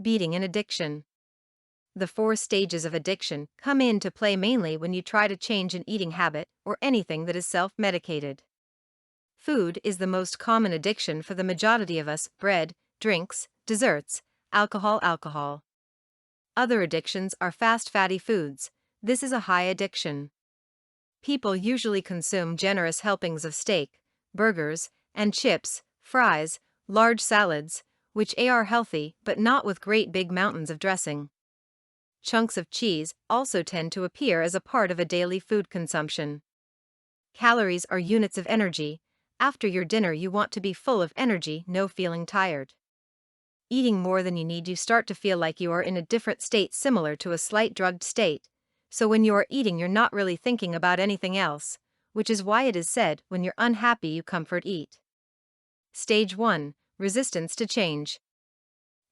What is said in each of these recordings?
Beating an addiction. The 4 stages of addiction come into play mainly when you try to change an eating habit or anything that is self-medicated. Food is the most common addiction for the majority of us: bread, drinks, desserts, alcohol. Other addictions are fast fatty foods. This is a high addiction. People usually consume generous helpings of steak, burgers, and chips, fries, large salads, which are healthy but not with great big mountains of dressing. Chunks of cheese also tend to appear as a part of a daily food consumption. Calories are units of energy. After your dinner, you want to be full of energy, no feeling tired. Eating more than you need, you start to feel like you are in a different state, similar to a slight drugged state. So when you are eating, you're not really thinking about anything else, which is why it is said, when you're unhappy, you comfort eat. Stage 1. Resistance to change.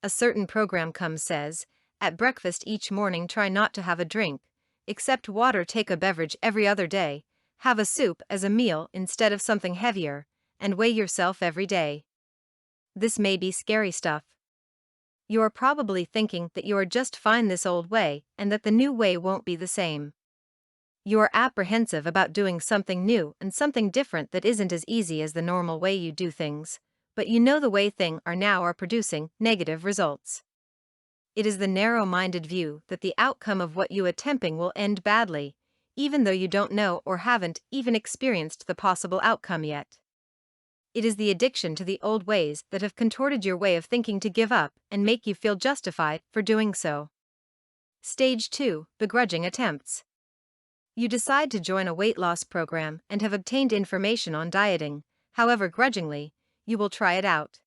A certain program says, at breakfast each morning try not to have a drink, except water. Take a beverage every other day, have a soup as a meal instead of something heavier, and weigh yourself every day. This may be scary stuff. You are probably thinking that you are just fine this old way and that the new way won't be the same. You are apprehensive about doing something new and something different that isn't as easy as the normal way you do things, but you know the way things are now are producing negative results. It is the narrow-minded view that the outcome of what you attempting will end badly, even though you don't know or haven't even experienced the possible outcome yet. It is the addiction to the old ways that have contorted your way of thinking to give up and make you feel justified for doing so. Stage 2. Begrudging attempts. You decide to join a weight loss program and have obtained information on dieting. However, grudgingly, you will try it out.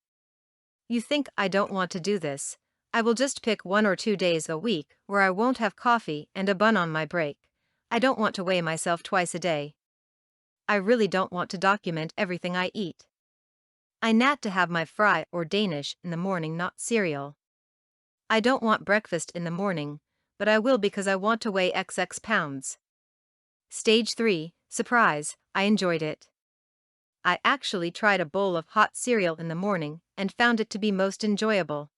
You think, I don't want to do this. I will just pick 1 or 2 days a week where I won't have coffee and a bun on my break. I don't want to weigh myself twice a day. I really don't want to document everything I eat. I need to have my fry or Danish in the morning, not cereal. I don't want breakfast in the morning, but I will because I want to weigh XX pounds. Stage 3. Surprise, I enjoyed it. I actually tried a bowl of hot cereal in the morning and found it to be most enjoyable.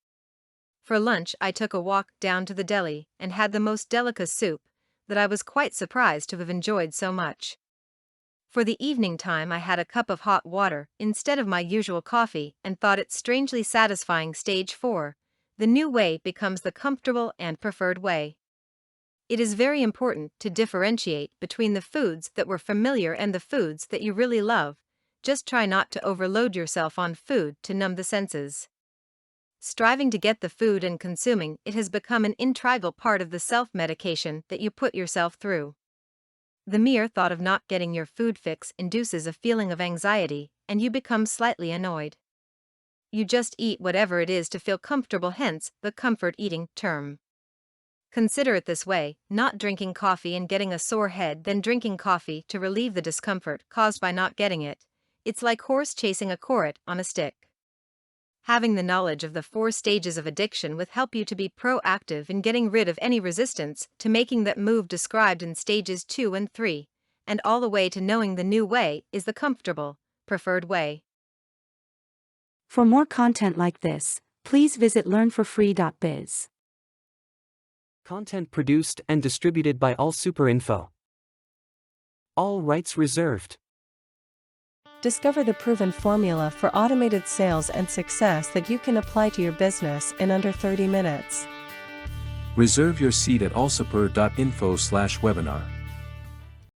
For lunch, I took a walk down to the deli and had the most delicate soup that I was quite surprised to have enjoyed so much. For the evening time, I had a cup of hot water instead of my usual coffee and thought it strangely satisfying. Stage 4. The new way becomes the comfortable and preferred way. It is very important to differentiate between the foods that were familiar and the foods that you really love. Just try not to overload yourself on food to numb the senses. Striving to get the food and consuming it has become an integral part of the self-medication that you put yourself through. The mere thought of not getting your food fix induces a feeling of anxiety, and you become slightly annoyed. You just eat whatever it is to feel comfortable, hence the comfort eating term. Consider it this way: not drinking coffee and getting a sore head, then drinking coffee to relieve the discomfort caused by not getting it. It's like horse chasing a carrot on a stick. Having the knowledge of the 4 stages of addiction will help you to be proactive in getting rid of any resistance to making that move described in stages 2 and 3, and all the way to knowing the new way is the comfortable, preferred way. For more content like this, please visit learnforfree.biz. Content produced and distributed by AllSuperInfo. All rights reserved. Discover the proven formula for automated sales and success that you can apply to your business in under 30 minutes. Reserve your seat at allsuper.info/webinar.